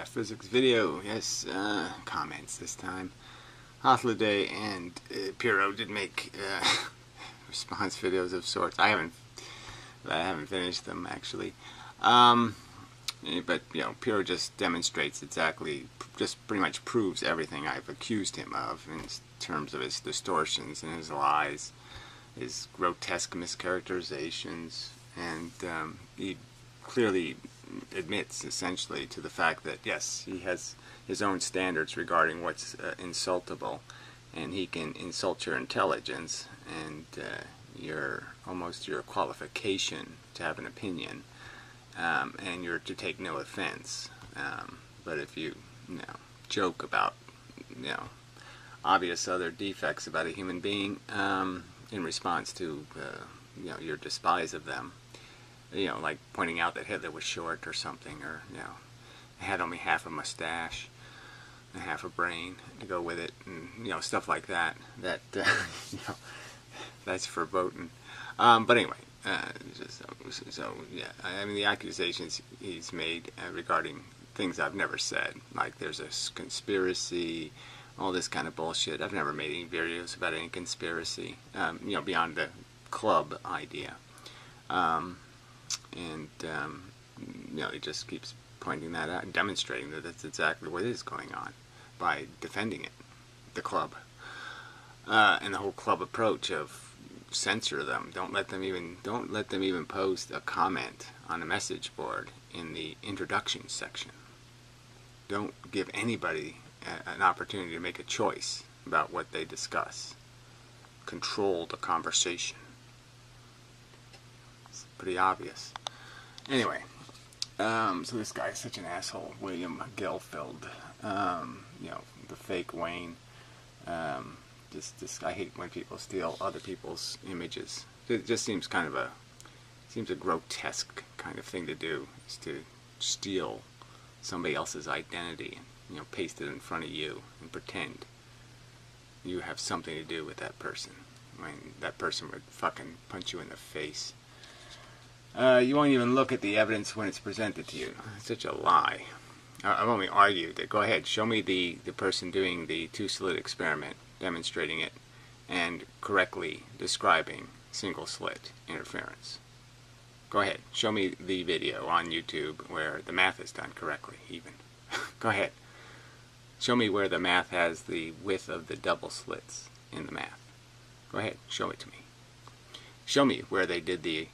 Physics video. Yes, comments this time. Holiday and Piro did make response videos of sorts. I haven't finished them actually. But you know, Piro just demonstrates exactly, just pretty much proves everything I've accused him of in terms of his distortions and his lies, his grotesque mischaracterizations, and he clearly admits essentially to the fact that yes, he has his own standards regarding what's insultable, and he can insult your intelligence and almost your qualification to have an opinion, and you're to take no offense. But if you joke about obvious other defects about a human being in response to your despise of them, like pointing out that Hitler was short or something, or had only half a mustache and half a brain to go with it, and stuff like that. That that's verboten. But anyway, yeah. I mean, the accusations he's made regarding things I've never said, like there's a conspiracy, all this kind of bullshit. I've never made any videos about any conspiracy, beyond the club idea. He just keeps pointing that out and demonstrating that that's exactly what is going on by defending it, the club, and the whole club approach of censor them. Don't let them even post a comment on a message board in the introduction section. Don't give anybody an opportunity to make a choice about what they discuss. Control the conversation. It's pretty obvious. Anyway, so this guy is such an asshole, William Gelfeld. The fake Wayne. I hate when people steal other people's images. It just seems a grotesque kind of thing to do, is to steal somebody else's identity and paste it in front of you and pretend you have something to do with that person when that person would fucking punch you in the face. You won't even look at the evidence when it's presented to you. It's such a lie. I've only argued that, go ahead, show me the person doing the two-slit experiment, demonstrating it, and correctly describing single-slit interference. Go ahead, show me the video on YouTube where the math is done correctly, even. Go ahead. Show me where the math has the width of the double slits in the math. Go ahead, show it to me. Show me where they did the...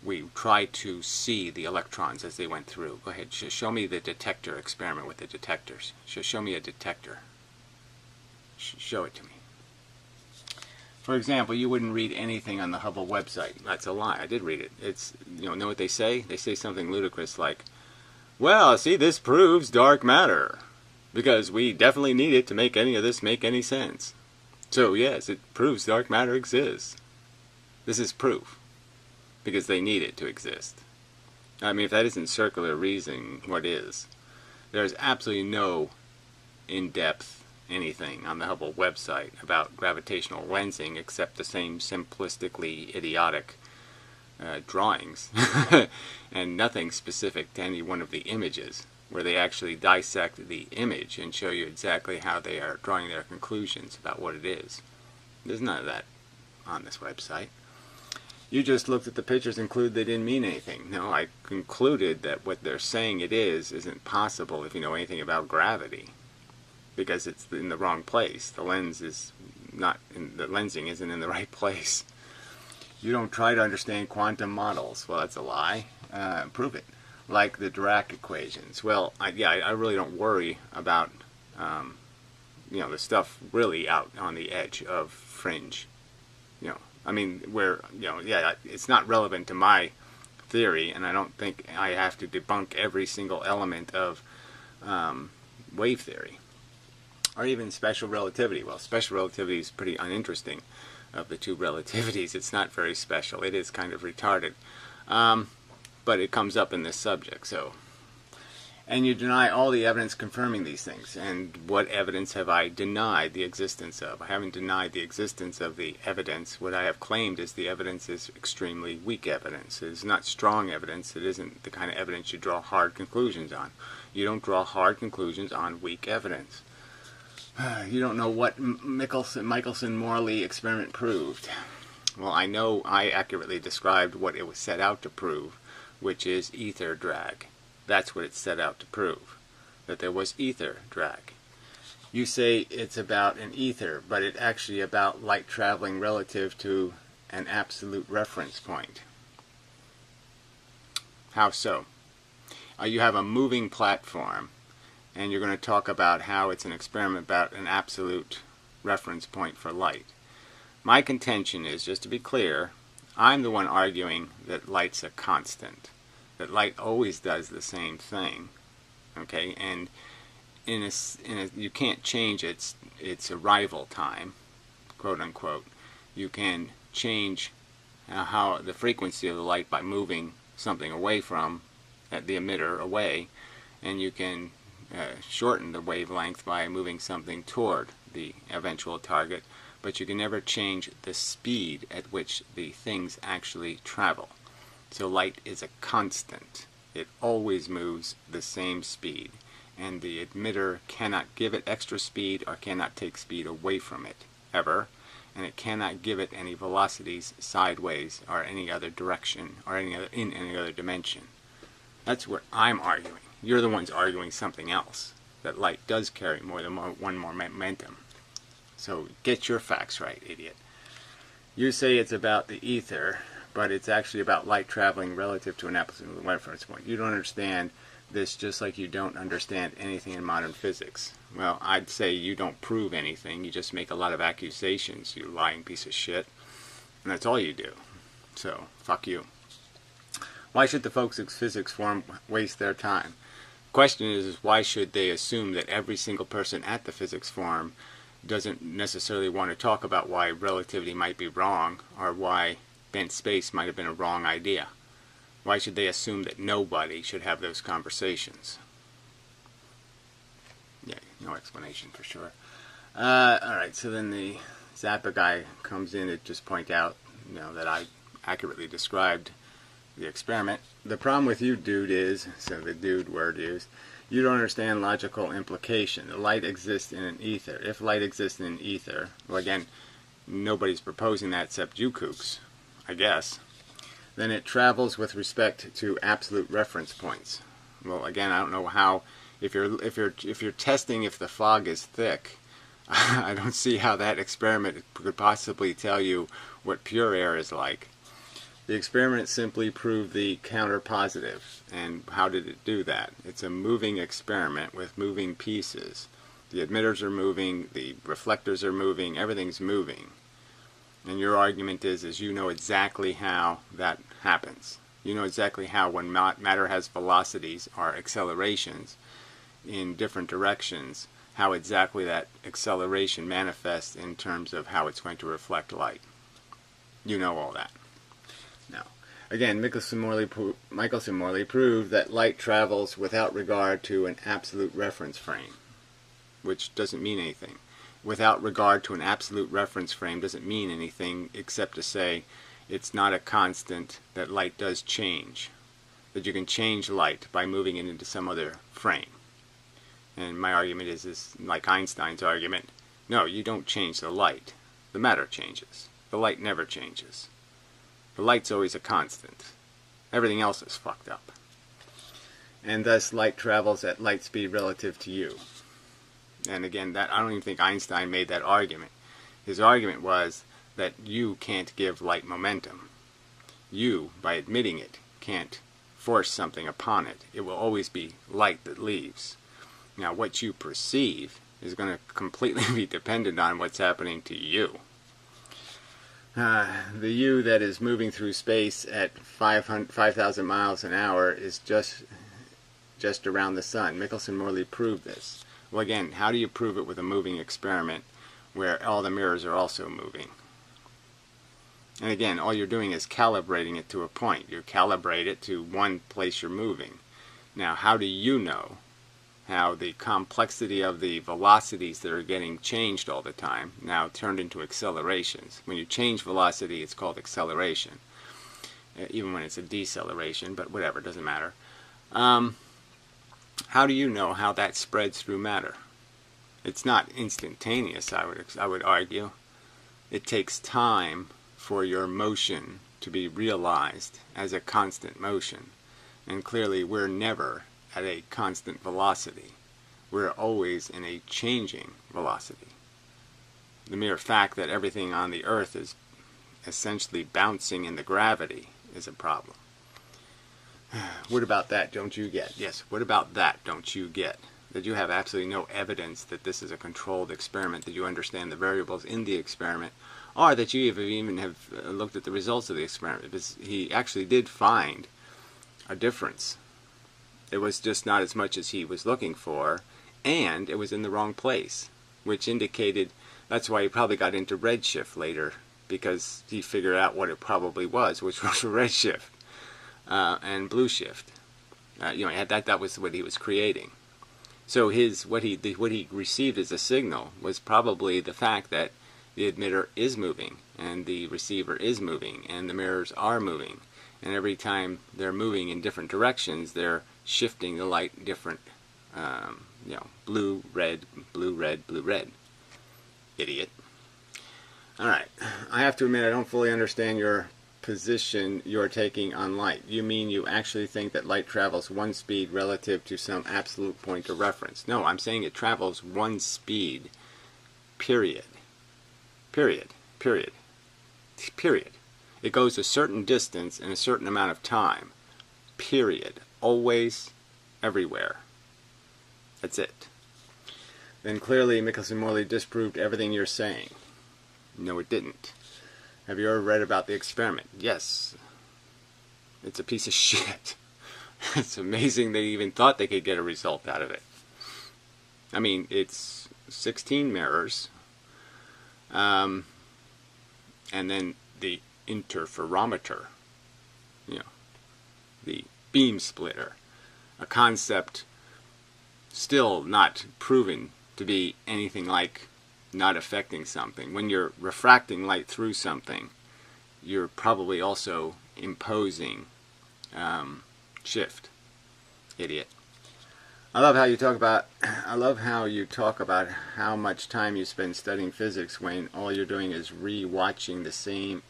we tried to see the electrons as they went through. Go ahead, show me the detector experiment with the detectors. Show me a detector. Show it to me. For example, you wouldn't read anything on the Hubble website. That's a lie. I did read it. It's, know what they say? They say something ludicrous like, well, see, this proves dark matter, because we definitely need it to make any of this make any sense. So yes, it proves dark matter exists. This is proof, because they need it to exist. I mean, if that isn't circular reasoning, what is? There's absolutely no in-depth anything on the Hubble website about gravitational lensing except the same simplistically idiotic drawings and nothing specific to any one of the images, where they actually dissect the image and show you exactly how they are drawing their conclusions about what it is. There's none of that on this website. You just looked at the pictures and concluded they didn't mean anything. No, I concluded that what they're saying it is isn't possible if you know anything about gravity, because it's in the wrong place. The lens is not, the lensing isn't in the right place. You don't try to understand quantum models. Well, that's a lie. Prove it. Like the Dirac equations. Well, I really don't worry about the stuff really out on the edge of fringe. I mean, where it's not relevant to my theory, and I don't think I have to debunk every single element of wave theory, or even special relativity. Well, special relativity is pretty uninteresting. Of the two relativities, it's not very special. It is kind of retarded, but it comes up in this subject. So, and you deny all the evidence confirming these things. And what evidence have I denied the existence of? I haven't denied the existence of the evidence. What I have claimed is the evidence is extremely weak evidence. It is not strong evidence. It isn't the kind of evidence you draw hard conclusions on. You don't draw hard conclusions on weak evidence. You don't know what Michelson-Morley experiment proved. Well, I know I accurately described what it was set out to prove, which is ether drag. That's what it set out to prove, that there was ether drag. You say it's about an ether, but it's actually about light traveling relative to an absolute reference point. How so? You have a moving platform, and you're going to talk about how it's an experiment about an absolute reference point for light. My contention is, just to be clear, I'm the one arguing that light's a constant, that light always does the same thing, okay? And you can't change its arrival time, quote unquote. You can change how the frequency of the light by moving something away from the emitter away, and you can shorten the wavelength by moving something toward the eventual target, but you can never change the speed at which the things actually travel. So light is a constant. It always moves the same speed, and the emitter cannot give it extra speed or cannot take speed away from it, ever, and it cannot give it any velocities sideways or any other direction or in any other dimension. That's what I'm arguing. You're the ones arguing something else, that light does carry more than one more momentum. So get your facts right, idiot. You say it's about the ether, but it's actually about light traveling relative to an absolute reference point. You don't understand this, just like you don't understand anything in modern physics. Well, I'd say you don't prove anything. You just make a lot of accusations, you lying piece of shit. And that's all you do. So, fuck you. Why should the folks at Physics Forum waste their time? The question is why should they assume that every single person at the Physics Forum doesn't necessarily want to talk about why relativity might be wrong or why bent space might have been a wrong idea? Why should they assume that nobody should have those conversations? Yeah, no explanation for sure. Alright, so then the Zappa guy comes in to just point out, that I accurately described the experiment. The problem with you, dude, is, so the dude word used, you don't understand logical implication. The light exists in an ether. If light exists in an ether, well, again, nobody's proposing that except you kooks, I guess, then it travels with respect to absolute reference points. Well, again, I don't know how. If you're testing if the fog is thick, I don't see how that experiment could possibly tell you what pure air is like. The experiment simply proved the counter positive. And how did it do that? It's a moving experiment with moving pieces. The emitters are moving, the reflectors are moving, everything's moving. And your argument is you know exactly how that happens. You know exactly how when matter has velocities or accelerations in different directions, how exactly that acceleration manifests in terms of how it's going to reflect light. You know all that. Now, again, Michelson-Morley proved that light travels without regard to an absolute reference frame, which doesn't mean anything. Without regard to an absolute reference frame doesn't mean anything except to say it's not a constant, that light does change, that you can change light by moving it into some other frame. And my argument is like Einstein's argument, no, you don't change the light. The matter changes. The light never changes. The light's always a constant. Everything else is fucked up. And thus light travels at light speed relative to you. And again, that I don't even think Einstein made that argument. His argument was that you can't give light momentum. You, by admitting it, can't force something upon it. It will always be light that leaves. Now, what you perceive is going to completely be dependent on what's happening to you. The you that is moving through space at 5,000 miles an hour is just around the sun. Michelson-Morley proved this. Well, again, how do you prove it with a moving experiment where all the mirrors are also moving? And again, all you're doing is calibrating it to a point. You calibrate it to one place you're moving. Now, how do you know how the complexity of the velocities that are getting changed all the time now turned into accelerations? When you change velocity, it's called acceleration, even when it's a deceleration, but whatever, it doesn't matter. how do you know how that spreads through matter? It's not instantaneous, I would argue. It takes time for your motion to be realized as a constant motion. And clearly we're never at a constant velocity. We're always in a changing velocity. The mere fact that everything on the earth is essentially bouncing in the gravity is a problem. What about that don't you get? Yes, what about that don't you get? That you have absolutely no evidence that this is a controlled experiment, that you understand the variables in the experiment, or that you even have looked at the results of the experiment. Because he actually did find a difference. It was just not as much as he was looking for, and it was in the wrong place, which indicated that's why he probably got into redshift later, because he figured out what it probably was, which was redshift and blue shift. That was what he was creating. So what he received as a signal was probably the fact that the emitter is moving and the receiver is moving and the mirrors are moving, and every time they're moving in different directions, they're shifting the light different. Blue, red, blue, red, blue, red. Idiot. Alright, I have to admit I don't fully understand your position you're taking on light. You mean you actually think that light travels one speed relative to some absolute point of reference? No, I'm saying it travels one speed. Period. Period. Period. Period. It goes a certain distance in a certain amount of time. Period. Always, everywhere. That's it. Then clearly Michelson Morley disproved everything you're saying. No, it didn't. Have you ever read about the experiment? Yes. It's a piece of shit. It's amazing they even thought they could get a result out of it. I mean, it's 16 mirrors. And then the interferometer. The beam splitter. A concept still not proven to be anything like not affecting something. When you're refracting light through something, you're probably also imposing shift. Idiot. I love how you talk about how much time you spend studying physics when all you're doing is re-watching the same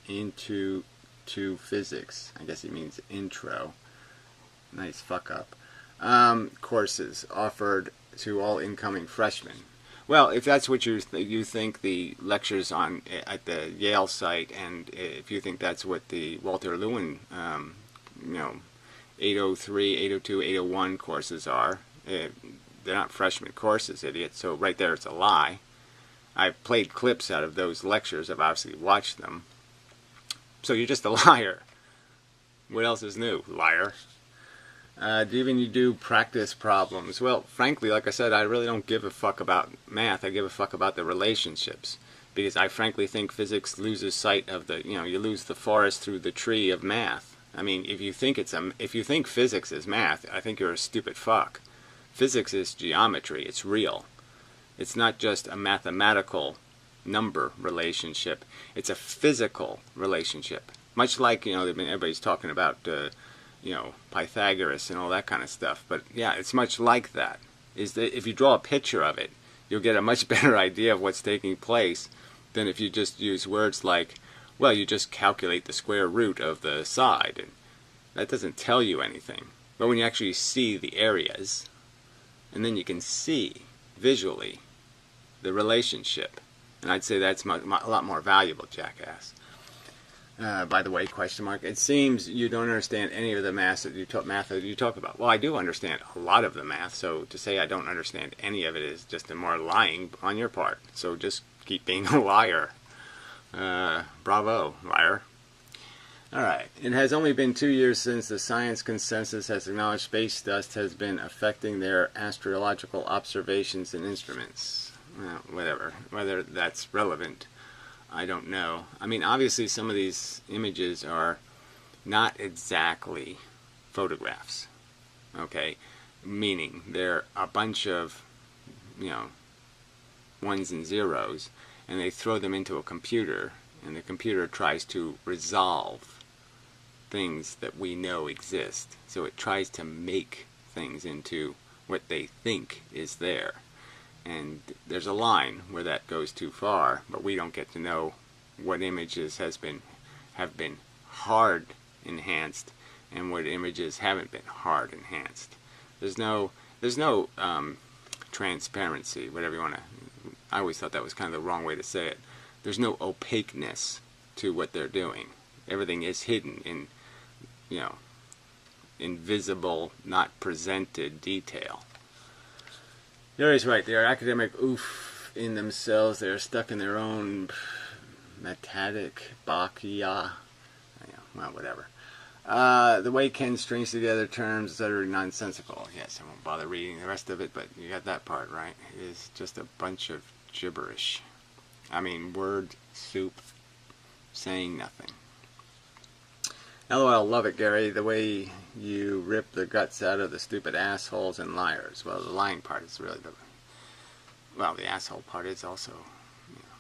into physics. I guess he means intro. Nice fuck up. Courses offered to all incoming freshmen. Well, if that's what you think the lectures at the Yale site, and if you think that's what the Walter Lewin 803, 802, 801 courses are, they're not freshman courses, idiot. So right there it's a lie. I've played clips out of those lectures. I've obviously watched them. So you're just a liar. What else is new, liar? Do you do practice problems? Well, frankly, like I said, I really don't give a fuck about math. I give a fuck about the relationships, because I frankly think physics loses sight of you lose the forest through the tree of math. I mean, if you think physics is math, I think you're a stupid fuck. Physics is geometry. It's real. It's not just a mathematical number relationship. It's a physical relationship. Much like, everybody's talking about Pythagoras and all that kind of stuff. But yeah, it's much like that. Is that if you draw a picture of it, you'll get a much better idea of what's taking place than if you just use words like, well, you just calculate the square root of the side. And that doesn't tell you anything. But when you actually see the areas, and then you can see visually the relationship, and I'd say that's a lot more valuable, jackass. By the way, question mark. It seems you don't understand any of the math that you talk about. Well, I do understand a lot of the math, so to say I don't understand any of it is just a more lying on your part. So just keep being a liar. Bravo, liar. Alright. It has only been 2 years since the science consensus has acknowledged space dust has been affecting their astrological observations and instruments. Well, whatever. Whether that's relevant, I don't know. I mean, obviously some of these images are not exactly photographs. Okay? Meaning they're a bunch of, ones and zeros, and they throw them into a computer, and the computer tries to resolve things that we know exist. So it tries to make things into what they think is there. And there's a line where that goes too far, but we don't get to know what images have been hard enhanced and what images haven't been hard enhanced. There's no transparency, whatever you want to. I always thought that was kind of the wrong way to say it. There's no opaqueness to what they're doing. Everything is hidden in, invisible, not presented detail. Gary's right. They are academic oof in themselves. They are stuck in their own metatic bakya. Well, whatever. The way Ken strings together terms is utterly nonsensical. Yes, I won't bother reading the rest of it, but you got that part right. It is just a bunch of gibberish. I mean, word soup saying nothing. LOL, love it, Gary. The way you rip the guts out of the stupid assholes and liars. Well, the lying part is really the asshole part is also.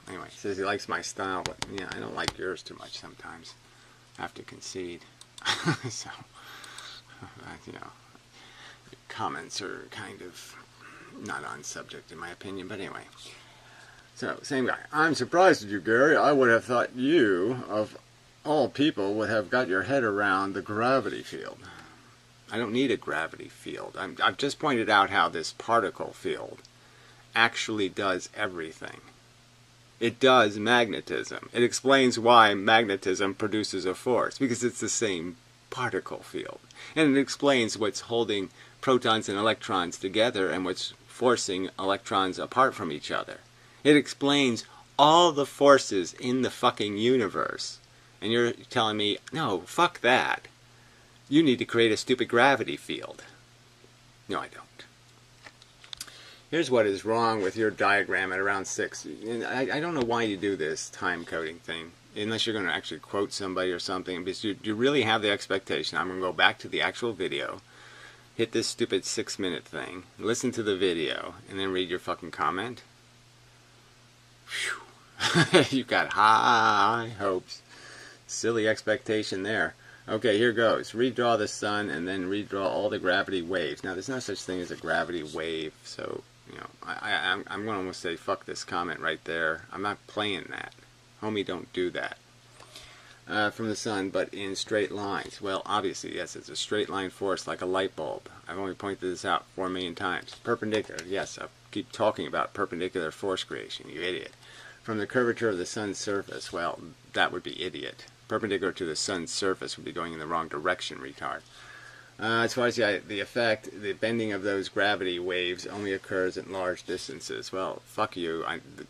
Anyway, he says he likes my style, but I don't like yours too much sometimes. I have to concede. So, comments are kind of not on subject in my opinion, but anyway. So, same guy. I'm surprised at you, Gary. I would have thought you, of all people, would have got your head around the gravity field. I don't need a gravity field. I've just pointed out how this particle field actually does everything. It does magnetism. It explains why magnetism produces a force, because it's the same particle field. And it explains what's holding protons and electrons together and what's forcing electrons apart from each other. It explains all the forces in the fucking universe. And you're telling me, no, fuck that. You need to create a stupid gravity field. No, I don't. Here's what is wrong with your diagram at around 6. And I don't know why you do this time coding thing, unless you're going to actually quote somebody or something, because you really have the expectation. I'm going to go back to the actual video, hit this stupid 6-minute thing, listen to the video, and then read your fucking comment. Phew. You've got high hopes. Silly expectation there. Okay, here goes. Redraw the sun and then redraw all the gravity waves. Now, there's no such thing as a gravity wave, so I'm going to almost say fuck this comment right there. I'm not playing that. Homie, don't do that. From the sun, but in straight lines. Well, obviously, yes, it's a straight line force like a light bulb. I've only pointed this out 4 million times. Perpendicular, yes, I'll keep talking about perpendicular force creation, you idiot. From the curvature of the sun's surface, well, that would be idiot. Perpendicular to the sun's surface would be going in the wrong direction, retard. As far as the effect, the bending of those gravity waves only occurs at large distances. Well, fuck you.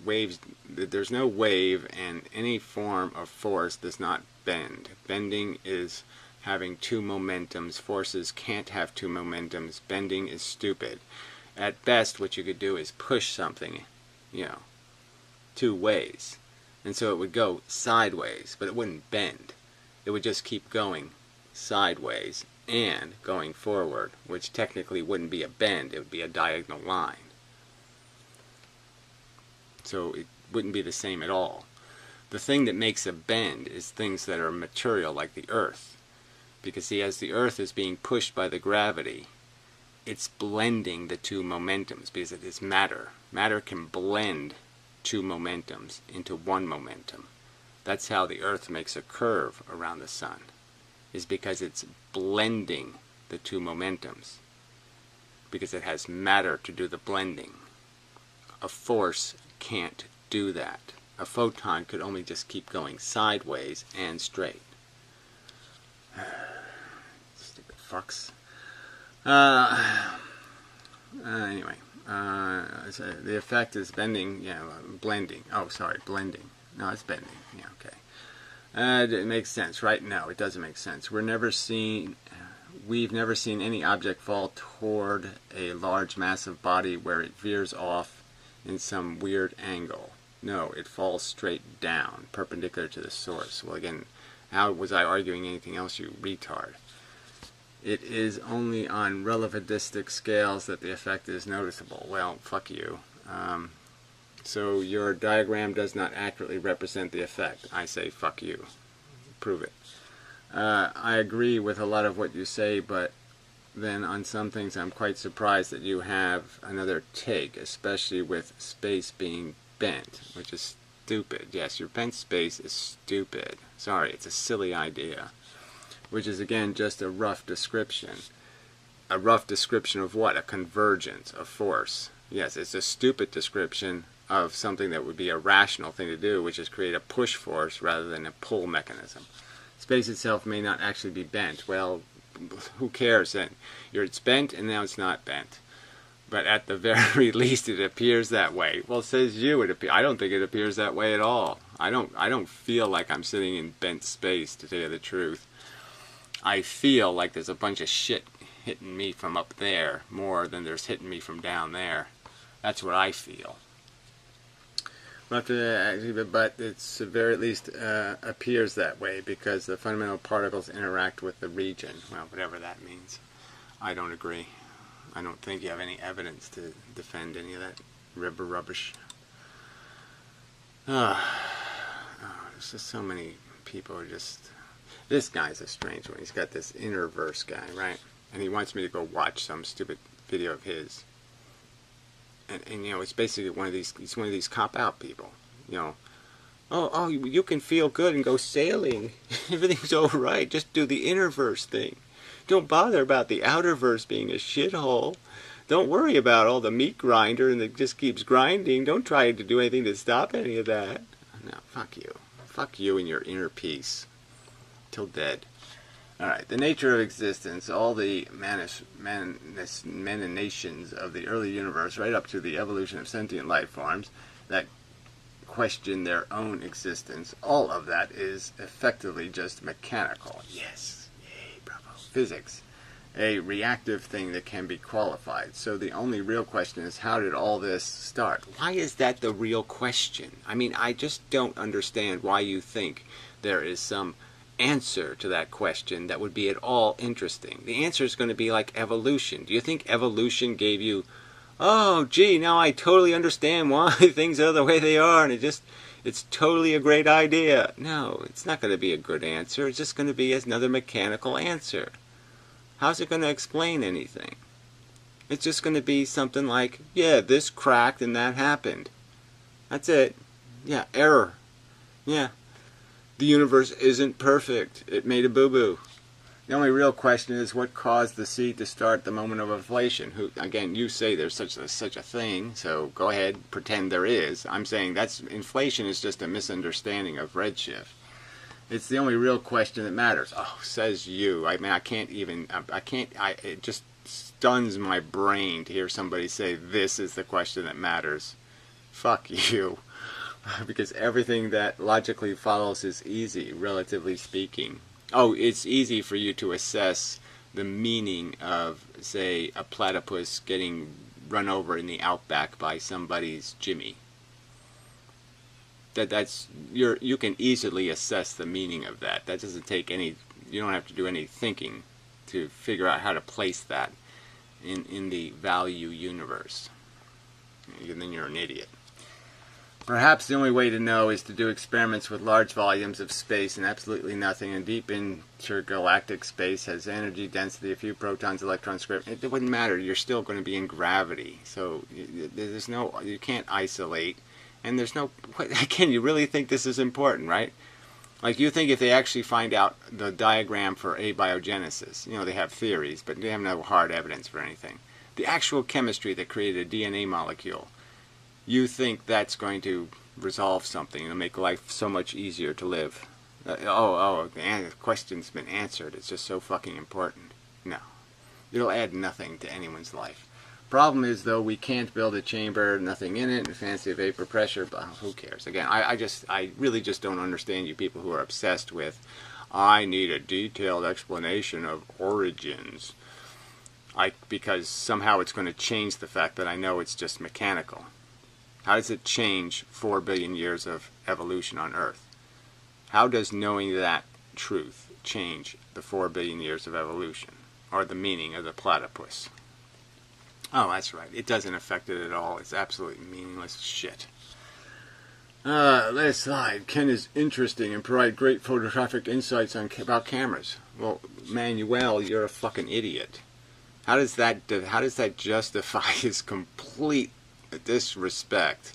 Waves, there's no wave, and any form of force does not bend. Bending is having two momentums. Forces can't have two momentums. Bending is stupid. At best, what you could do is push something, 2 ways. And so it would go sideways, but it wouldn't bend. It would just keep going sideways and going forward, which technically wouldn't be a bend, it would be a diagonal line. So it wouldn't be the same at all. The thing that makes a bend is things that are material, like the Earth. Because see, as the Earth is being pushed by the gravity, it's blending the two momentums, because it is matter. Matter can blend 2 momentums into 1 momentum. That's how the Earth makes a curve around the sun, is because it's blending the 2 momentums, because it has matter to do the blending. A force can't do that. A photon could only just keep going sideways and straight. Stupid fucks. Anyway. The effect is bending, blending. Oh, sorry, blending. No, it's bending. Yeah, okay. It makes sense, right? No, it doesn't make sense. We've never seen any object fall toward a large massive body where it veers off in some weird angle. No, it falls straight down, perpendicular to the source. Well, again, how was I arguing anything else, you retard? It is only on relativistic scales that the effect is noticeable. Well, fuck you. So your diagram does not accurately represent the effect. I say fuck you. Prove it. I agree with a lot of what you say, but then on some things I'm quite surprised that you have another take, especially with space being bent, which is stupid. Yes, your bent space is stupid. Sorry, it's a silly idea. Which is, again, just a rough description. A rough description of what? A convergence of force. Yes, it's a stupid description of something that would be a rational thing to do, which is create a push force rather than a pull mechanism. Space itself may not actually be bent. Well, who cares then? It's bent and now it's not bent. But at the very least it appears that way. Well, says you, I don't think it appears that way at all. I don't feel like I'm sitting in bent space, to tell you the truth. I feel like there's a bunch of shit hitting me from up there more than there's hitting me from down there. That's what I feel. But it's very at least appears that way because the fundamental particles interact with the region. Well, whatever that means. I don't agree. I don't think you have any evidence to defend any of that rubbish. There's just so many people who just... This guy's a strange one. He's got this inner verse guy, right? And he wants me to go watch some stupid video of his. And you know, it's basically he's one of these cop-out people. You know, oh, you can feel good and go sailing. Everything's all right. Just do the inner verse thing. Don't bother about the outer verse being a shithole. Don't worry about all the meat grinder and it just keeps grinding. Don't try to do anything to stop any of that. No, fuck you. Fuck you and your inner peace. Till dead. Alright, the nature of existence, all the machinations of the early universe, right up to the evolution of sentient life forms that question their own existence, all of that is effectively just mechanical. Yes. Yay, bravo. Physics. A reactive thing that can be qualified. So the only real question is, how did all this start? Why is that the real question? I mean, I just don't understand why you think there is some answer to that question that would be at all interesting. The answer is going to be like evolution. Do you think evolution gave you, oh gee, now I totally understand why things are the way they are and it's totally a great idea? No, it's not going to be a good answer. It's just going to be another mechanical answer. How's it going to explain anything? It's just going to be something like, yeah, this cracked and that happened. That's it. Yeah, error. Yeah. The universe isn't perfect. It made a boo-boo. The only real question is what caused the seed to start the moment of inflation. Again, you say there's such a thing, so go ahead, pretend there is. I'm saying inflation is just a misunderstanding of redshift. It's the only real question that matters. Oh, says you. I mean, it just stuns my brain to hear somebody say this is the question that matters. Fuck you. Because everything that logically follows is easy, relatively speaking. Oh, it's easy for you to assess the meaning of, say, a platypus getting run over in the outback by somebody's Jimmy. You can easily assess the meaning of that. That doesn't take any, you don't have to do any thinking to figure out how to place that in the value universe. And then you're an idiot. Perhaps the only way to know is to do experiments with large volumes of space and absolutely nothing, and deep intergalactic space has energy density, a few protons, electrons, it wouldn't matter. You're still going to be in gravity, so you can't isolate, and there's no, again, you really think this is important, right? Like, you think if they actually find out the diagram for abiogenesis, you know, they have theories, but they have no hard evidence for anything. The actual chemistry that created a DNA molecule, you think that's going to resolve something and make life so much easier to live. The question's been answered. It's just so fucking important. No. It'll add nothing to anyone's life. Problem is, though, we can't build a chamber, nothing in it, and fancy vapor pressure, but who cares? Again, I really just don't understand you people who are obsessed with, I need a detailed explanation of origins. Because somehow it's going to change the fact that I know it's just mechanical. How does it change 4 billion years of evolution on Earth? How does knowing that truth change the 4 billion years of evolution? Or the meaning of the platypus? Oh, that's right. It doesn't affect it at all. It's absolutely meaningless shit. Last slide. Ken is interesting and provide great photographic insights about cameras. Well, Manuel, you're a fucking idiot. How does that justify his complete disrespect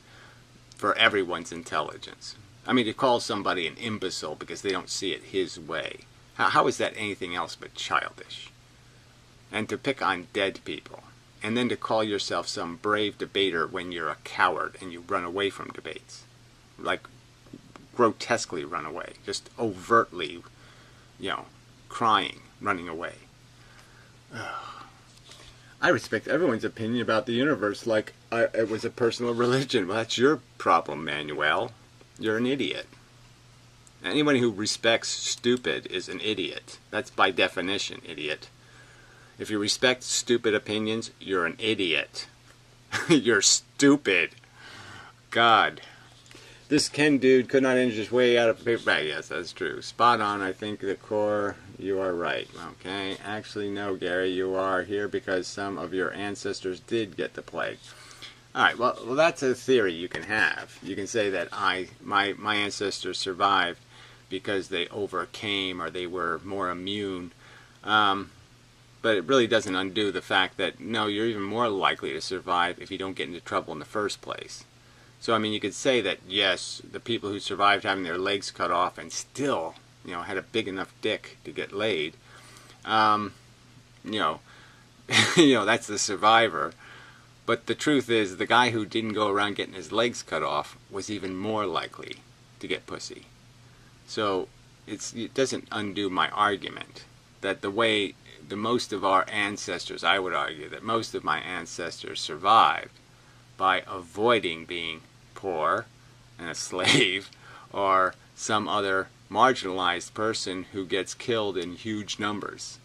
for everyone's intelligence? I mean, to call somebody an imbecile because they don't see it his way, how is that anything else but childish? And to pick on dead people, and then to call yourself some brave debater when you're a coward and you run away from debates, like grotesquely run away, just overtly, crying, running away. I respect everyone's opinion about the universe like it was a personal religion. Well, that's your problem, Manuel. You're an idiot. Anyone who respects stupid is an idiot. That's by definition, idiot. If you respect stupid opinions, you're an idiot. You're stupid. God. This Ken dude could not inch his way out of a paper bag. Yes, that's true. Spot on. I think the core, you are right. Okay. Actually, no, Gary, you are here because some of your ancestors did get the plague. All right. Well, that's a theory you can have. You can say that my ancestors survived because they overcame or they were more immune. But it really doesn't undo the fact that, no, you're even more likely to survive if you don't get into trouble in the first place. So, I mean, you could say that, yes, the people who survived having their legs cut off and still, had a big enough dick to get laid, that's the survivor. But the truth is, the guy who didn't go around getting his legs cut off was even more likely to get pussy. So, it doesn't undo my argument that the most of our ancestors, I would argue that most of my ancestors survived by avoiding being poor and a slave or some other marginalized person who gets killed in huge numbers.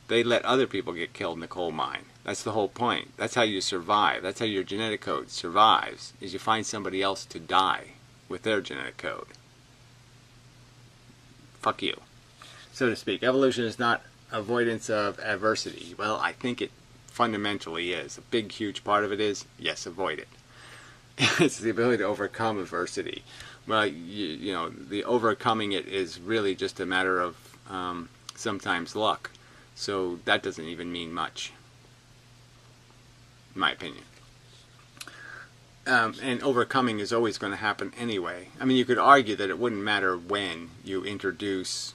They let other people get killed in the coal mine. That's the whole point. That's how you survive. That's how your genetic code survives, is you find somebody else to die with their genetic code. Fuck you, so to speak. Evolution is not avoidance of adversity. Well, I think it fundamentally is. A big, huge part of it is, yes, avoid it. It's the ability to overcome adversity. Well, the overcoming it is really just a matter of sometimes luck. So that doesn't even mean much, in my opinion. And overcoming is always going to happen anyway. I mean, you could argue that it wouldn't matter when you introduce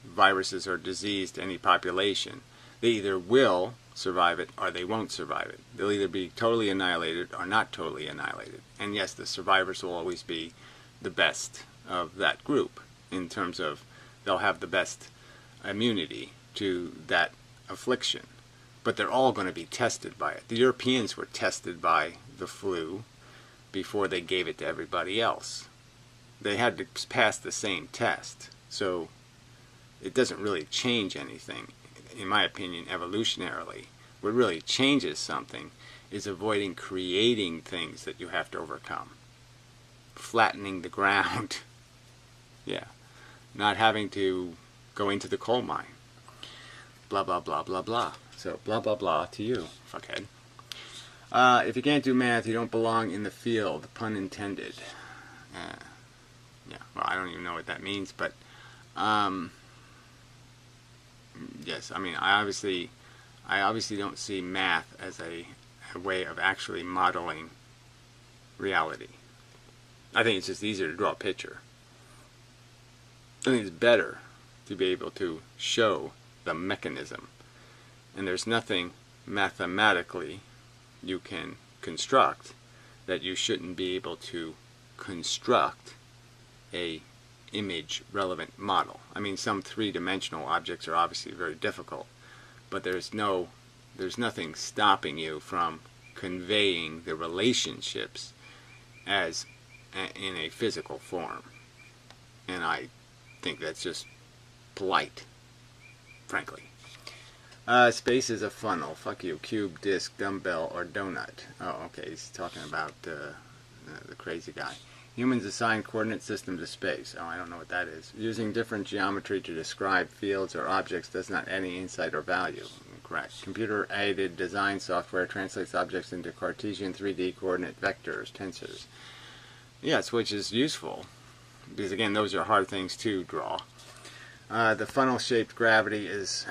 viruses or disease to any population. They either will survive it or they won't survive it. They'll either be totally annihilated or not totally annihilated. And yes, the survivors will always be the best of that group in terms of they'll have the best immunity to that affliction. But they're all going to be tested by it. The Europeans were tested by the flu before they gave it to everybody else. They had to pass the same test. So it doesn't really change anything, in my opinion, evolutionarily. What really changes something is avoiding creating things that you have to overcome. Flattening the ground. Yeah. Not having to go into the coal mine. Blah, blah, blah, blah, blah. So, blah, blah, blah to you, fuckhead. If you can't do math, you don't belong in the field. Pun intended. Yeah, well, I don't even know what that means, but yes, I mean, I obviously don't see math as a way of actually modeling reality. I think it's just easier to draw a picture. I think it's better to be able to show the mechanism. And there's nothing mathematically you can construct that you shouldn't be able to construct a image relevant model. I mean, some three-dimensional objects are obviously very difficult, but there's nothing stopping you from conveying the relationships as in a physical form. And I think that's just polite, frankly. Space is a funnel. Fuck you. Cube, disc, dumbbell, or donut. Oh, okay. He's talking about the crazy guy. Humans assign coordinate system to space. Oh, I don't know what that is. Using different geometry to describe fields or objects does not add any insight or value. Correct. Computer-aided design software translates objects into Cartesian 3D coordinate vectors, tensors. Yes, which is useful. Because, again, those are hard things to draw. The funnel-shaped gravity is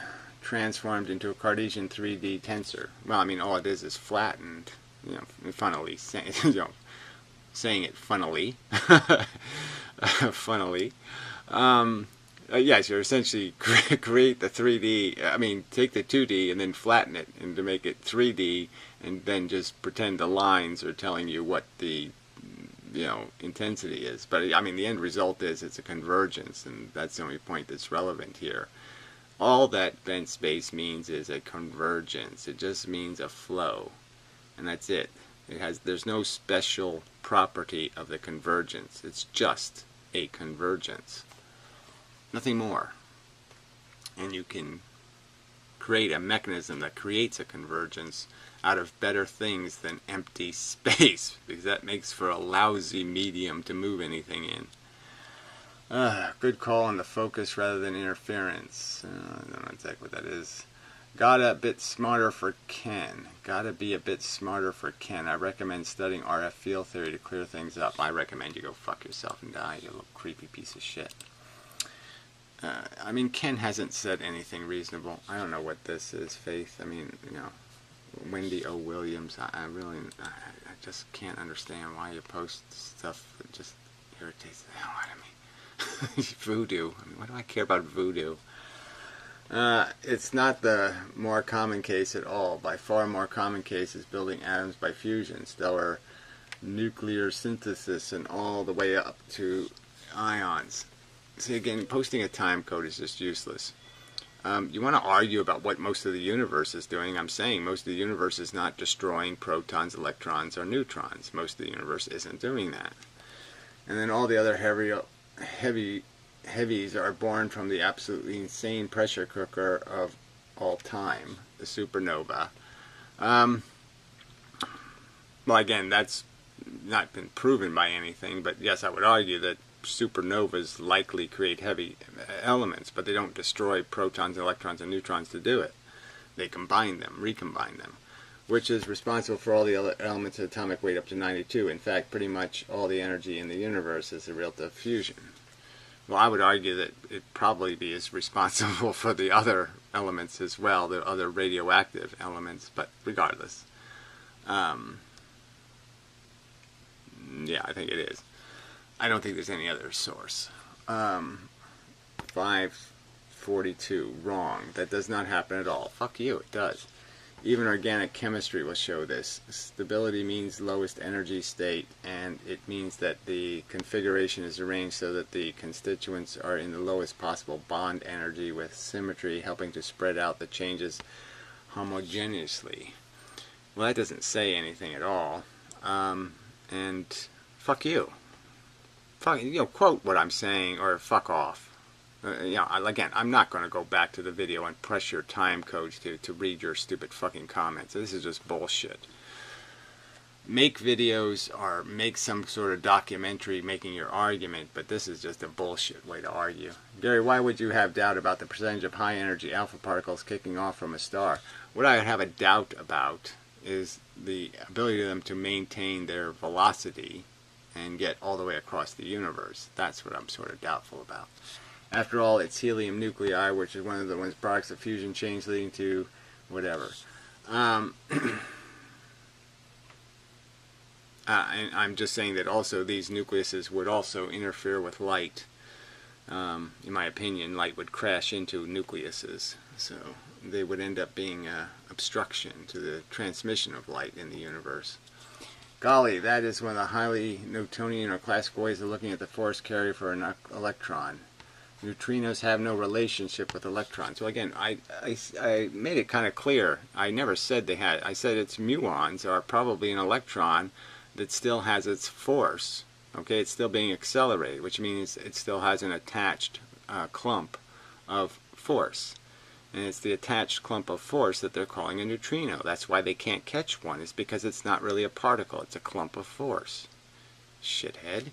transformed into a Cartesian 3D tensor. Well, I mean, all it is flattened, funnily, saying it funnily, funnily. Yes, you're essentially create the 3D, take the 2D and then flatten it and to make it 3D, and then just pretend the lines are telling you what the intensity is. But the end result is it's a convergence, and that's the only point that's relevant here. All that bent space means is a convergence. It just means a flow, and that's it. There's no special property of the convergence. It's just a convergence. Nothing more. And you can create a mechanism that creates a convergence out of better things than empty space, because that makes for a lousy medium to move anything in. Good call on the focus rather than interference. I don't know exactly what that is. Gotta be a bit smarter for Ken. I recommend studying RF field theory to clear things up. I recommend you go fuck yourself and die, you little creepy piece of shit. Ken hasn't said anything reasonable. I don't know what this is, Faith. Wendy O. Williams. I just can't understand why you post stuff that just irritates the hell out of me. Voodoo. What do I care about voodoo? It's not the more common case at all. By far more common case is building atoms by fusion, stellar nuclear synthesis, and all the way up to ions. See, again, posting a time code is just useless. You want to argue about what most of the universe is doing. I'm saying most of the universe is not destroying protons, electrons, or neutrons. Most of the universe isn't doing that. And then all the other heavies are born from the absolutely insane pressure cooker of all time, the supernova. Well, again, that's not been proven by anything, but yes, I would argue that supernovas likely create heavy elements, but they don't destroy protons, electrons, and neutrons to do it. They combine them, recombine them, which is responsible for all the other elements of atomic weight up to 92. In fact, pretty much all the energy in the universe is a result of fusion. Well, I would argue that it probably is responsible for the other elements as well, the other radioactive elements, but regardless. Yeah, I think it is. I don't think there's any other source. 542, wrong. That does not happen at all. Fuck you, it does. Even organic chemistry will show this. Stability means lowest energy state, and it means that the configuration is arranged so that the constituents are in the lowest possible bond energy with symmetry, helping to spread out the changes homogeneously. Well, that doesn't say anything at all. And fuck you. Quote what I'm saying, or fuck off. Again, I'm not going to go back to the video and press your time codes to read your stupid fucking comments. This is just bullshit. Make videos or make some sort of documentary making your argument, but this is just a bullshit way to argue. Gary, why would you have doubt about the percentage of high-energy alpha particles kicking off from a star? What I have a doubt about is the ability of them to maintain their velocity and get all the way across the universe. That's what I'm sort of doubtful about. After all, it's helium nuclei, which is one of the products of fusion chains leading to whatever. And I'm just saying that also these nucleuses would also interfere with light. In my opinion, light would crash into nucleuses, so they would end up being an obstruction to the transmission of light in the universe. Golly, that is one of the highly Newtonian or classical ways of looking at the force carried for an electron. Neutrinos have no relationship with electrons. Well, again, I made it kind of clear. I never said they had. I said its muons are probably an electron that still has its force. Okay, it's still being accelerated, which means it still has an attached clump of force. And it's the attached clump of force that they're calling a neutrino. That's why they can't catch one. It's because it's not really a particle. It's a clump of force. Shithead.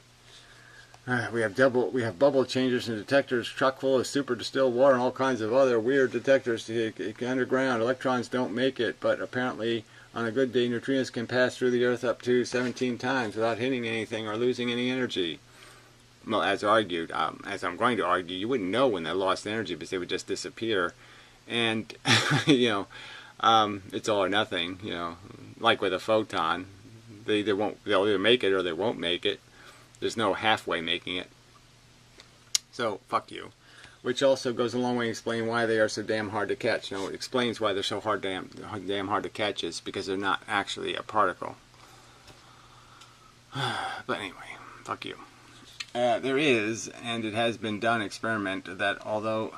We have bubble changers and detectors chock full of super distilled water and all kinds of other weird detectors underground. Electrons don't make it, but apparently on a good day neutrinos can pass through the Earth up to 17 times without hitting anything or losing any energy. Well, as argued, as I'm going to argue, you wouldn't know when they lost energy because they would just disappear. And, you know, it's all or nothing, you know, like with a photon. They'll either make it or they won't make it. There's no halfway making it. So, fuck you. Which also goes a long way to explain why they are so damn hard to catch. You know, it explains why they're so damn hard to catch is because they're not actually a particle. But anyway, fuck you. There is, and it has been done, experiment that although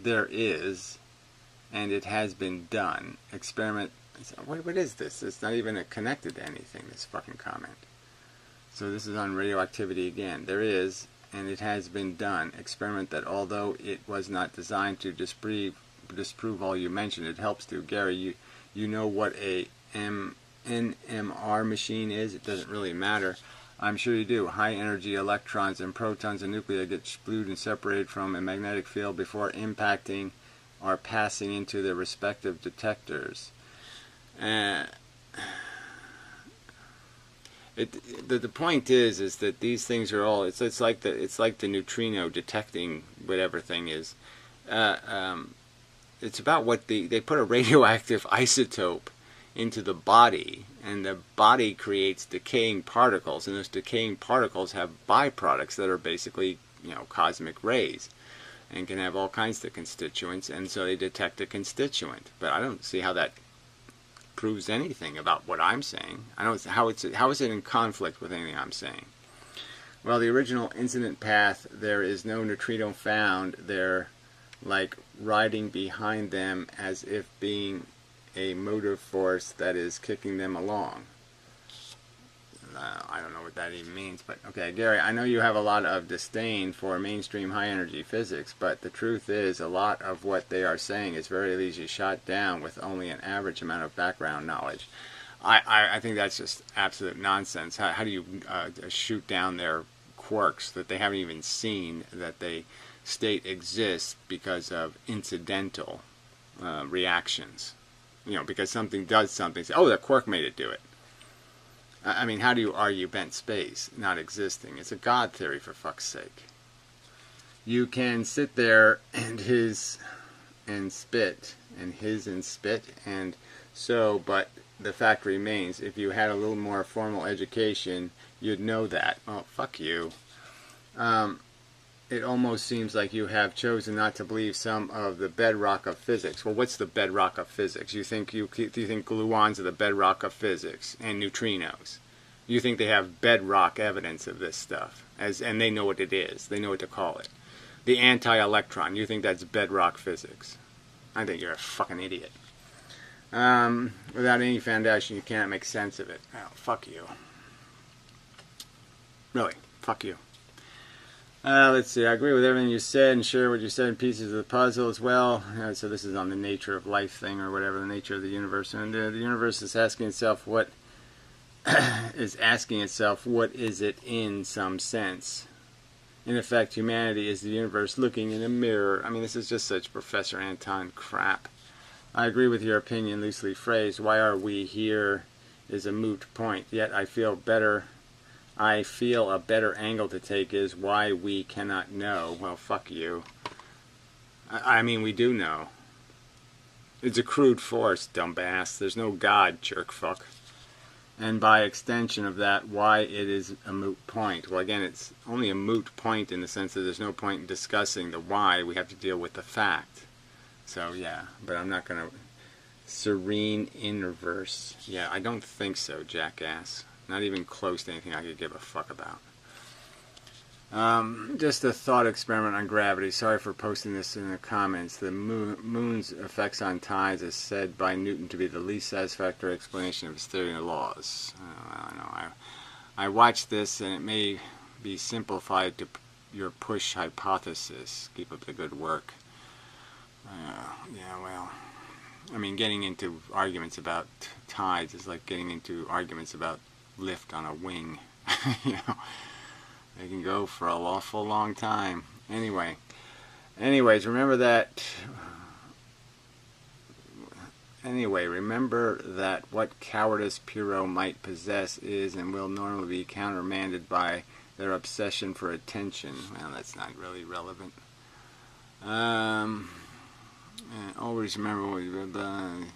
there is, and it has been done, experiment. What is this? It's not even connected to anything, this fucking comment. So this is on radioactivity again. There is, and it has been done, experiment that although it was not designed to disprove all you mentioned, it helps to. Gary, you know what a NMR machine is? It doesn't really matter. I'm sure you do. High energy electrons and protons and nuclei get spewed and separated from a magnetic field before impacting or passing into their respective detectors. The point is that these things are all it's like the neutrino detecting whatever thing is. It's about what they put a radioactive isotope into the body, and the body creates decaying particles, and those decaying particles have byproducts that are basically, you know, cosmic rays, and can have all kinds of constituents, and so they detect a constituent. But I don't see how that proves anything about what I'm saying. I don't how is it in conflict with anything I'm saying. Well, the original incident path, there is no neutrino found. They're like riding behind them as if being a motive force that is kicking them along. I don't know what that even means, but okay, Gary, I know you have a lot of disdain for mainstream high-energy physics, but the truth is a lot of what they are saying is very easily shot down with only an average amount of background knowledge. I think that's just absolute nonsense. How do you shoot down their quirks that they haven't even seen, that they state exists because of incidental reactions? You know, because something does something, say, oh, the quirk made it do it. I mean, how do you argue bent space not existing? It's a God theory, for fuck's sake. You can sit there and spit, and so, but the fact remains, if you had a little more formal education, you'd know that. Well, fuck you. It almost seems like you have chosen not to believe some of the bedrock of physics. Well, what's the bedrock of physics? Do you think gluons are the bedrock of physics, and neutrinos? You think they have bedrock evidence of this stuff, and they know what it is. They know what to call it. The anti-electron. You think that's bedrock physics? I think you're a fucking idiot. Without any foundation, you cannot make sense of it. Oh, fuck you. Really, fuck you. Let's see, I agree with everything you said and share what you said in pieces of the puzzle as well. So this is on the nature of life thing or whatever, the nature of the universe. And the universe is asking itself what is it in some sense. In effect, humanity is the universe looking in a mirror. I mean, this is just such Professor Anton crap. I agree with your opinion, loosely phrased. Why are we here is a moot point. Yet I feel a better angle to take is why we cannot know. Well, fuck you. I mean, we do know. It's a crude force, dumbass. There's no God, jerkfuck. And by extension of that, why it is a moot point. Well, again, it's only a moot point in the sense that there's no point in discussing the why. We have to deal with the fact. So, yeah. But I'm not going to... Serene inverse. Yeah, I don't think so, jackass. Not even close to anything I could give a fuck about. Just a thought experiment on gravity. Sorry for posting this in the comments. The moon's effects on tides is said by Newton to be the least satisfactory explanation of his theory and laws. I don't know. I watched this, and it may be simplified to your push hypothesis. Keep up the good work. Yeah, well... I mean, getting into arguments about tides is like getting into arguments about lift on a wing. You know, they can go for a awful long time. Anyways, remember that what cowardice Pyrrho might possess is and will normally be countermanded by their obsession for attention. Well, that's not really relevant. Always remember what you...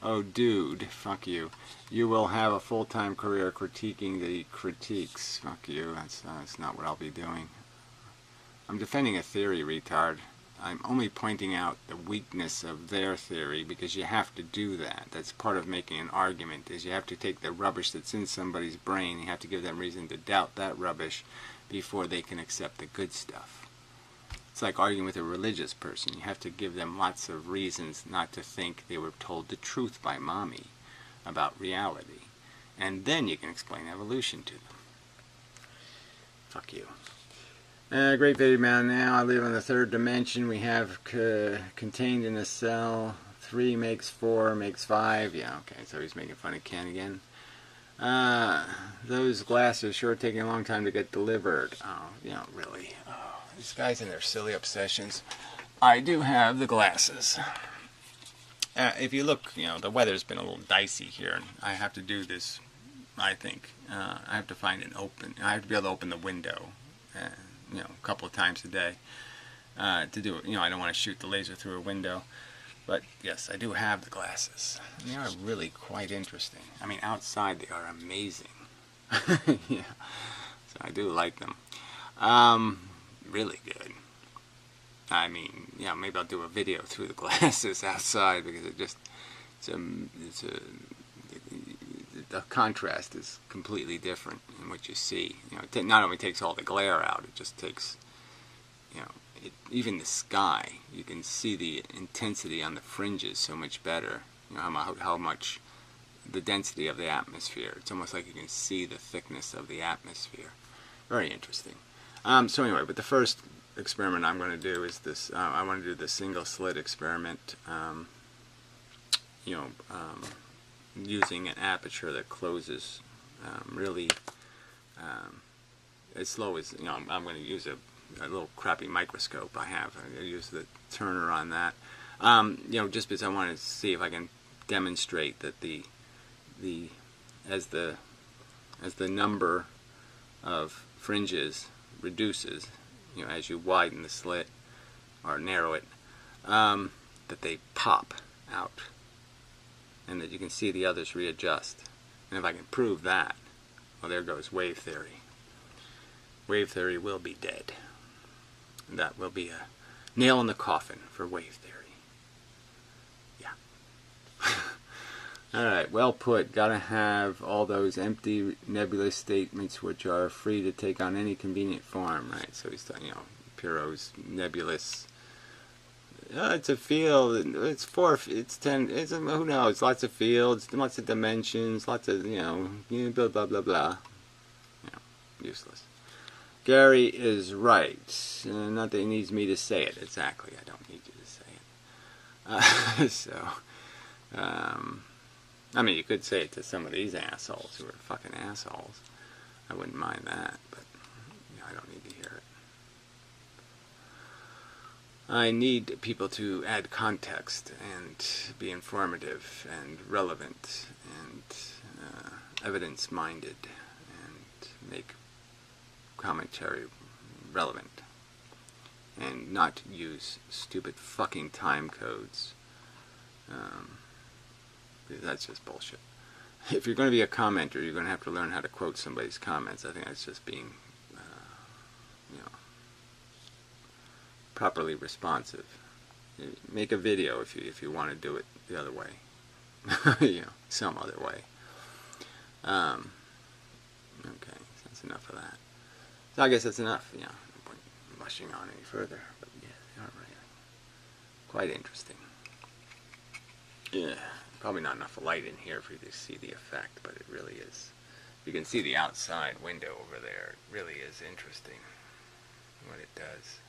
Oh, dude, fuck you. You will have a full-time career critiquing the critiques. Fuck you. That's not what I'll be doing. I'm defending a theory, retard. I'm only pointing out the weakness of their theory because you have to do that. That's part of making an argument, is you have to take the rubbish that's in somebody's brain, you have to give them reason to doubt that rubbish before they can accept the good stuff. It's like arguing with a religious person. You have to give them lots of reasons not to think they were told the truth by mommy about reality. And then you can explain evolution to them. Fuck you. Great video man. Now I live on the third dimension. We have contained in a cell. 3 makes 4 makes 5. Yeah, okay, so he's making fun of Ken again. Those glasses sure taking a long time to get delivered. Oh, you know, really. Oh, these guys and their silly obsessions. I do have the glasses. If you look, you know, the weather's been a little dicey here. I have to do this, I think. I have to find an open. I have to be able to open the window. You know, a couple of times a day to do it. You know, I don't want to shoot the laser through a window. But yes, I do have the glasses. And they are really quite interesting. I mean, outside they are amazing. Yeah, so I do like them. Really good. I mean, yeah, maybe I'll do a video through the glasses outside because the contrast is completely different in what you see. You know, it not only takes all the glare out, it just takes, you know, even the sky. You can see the intensity on the fringes so much better. You know, how much the density of the atmosphere. It's almost like you can see the thickness of the atmosphere. Very interesting. So anyway, but the first experiment I'm going to do is this. I want to do the single slit experiment. You know. Using an aperture that closes really as slow as, you know, I'm going to use a little crappy microscope I have. I use the Turner on that. You know, just because I want to see if I can demonstrate that as the number of fringes reduces, you know, as you widen the slit or narrow it, that they pop out. And that you can see the others readjust. And if I can prove that, well, there goes wave theory. Wave theory will be dead. And that will be a nail in the coffin for wave theory. Yeah. Alright, well put. Gotta have all those empty nebulous statements which are free to take on any convenient form, right? So he's talking, you know, Pirro's nebulous. It's a field. It's 4. It's 10. It's who knows? Lots of fields, lots of dimensions, lots of, you know, blah blah blah blah. You know, useless. Gary is right. Not that he needs me to say it exactly. I don't need you to say it. I mean, you could say it to some of these assholes who are fucking assholes. I wouldn't mind that, but you know, I don't need to hear it. I need people to add context and be informative and relevant and evidence-minded and make commentary relevant and not use stupid fucking time codes. Because that's just bullshit. If you're going to be a commenter, you're going to have to learn how to quote somebody's comments. I think that's just being, you know, properly responsive. Make a video if you want to do it the other way. You know, some other way. Okay, so that's enough of that. So I guess that's enough. You know, no point mushing on any further. But yeah, they are really quite interesting. Yeah, probably not enough light in here for you to see the effect, but it really is. You can see the outside window over there. It really is interesting what it does.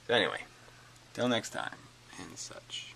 So anyway, till next time, and such.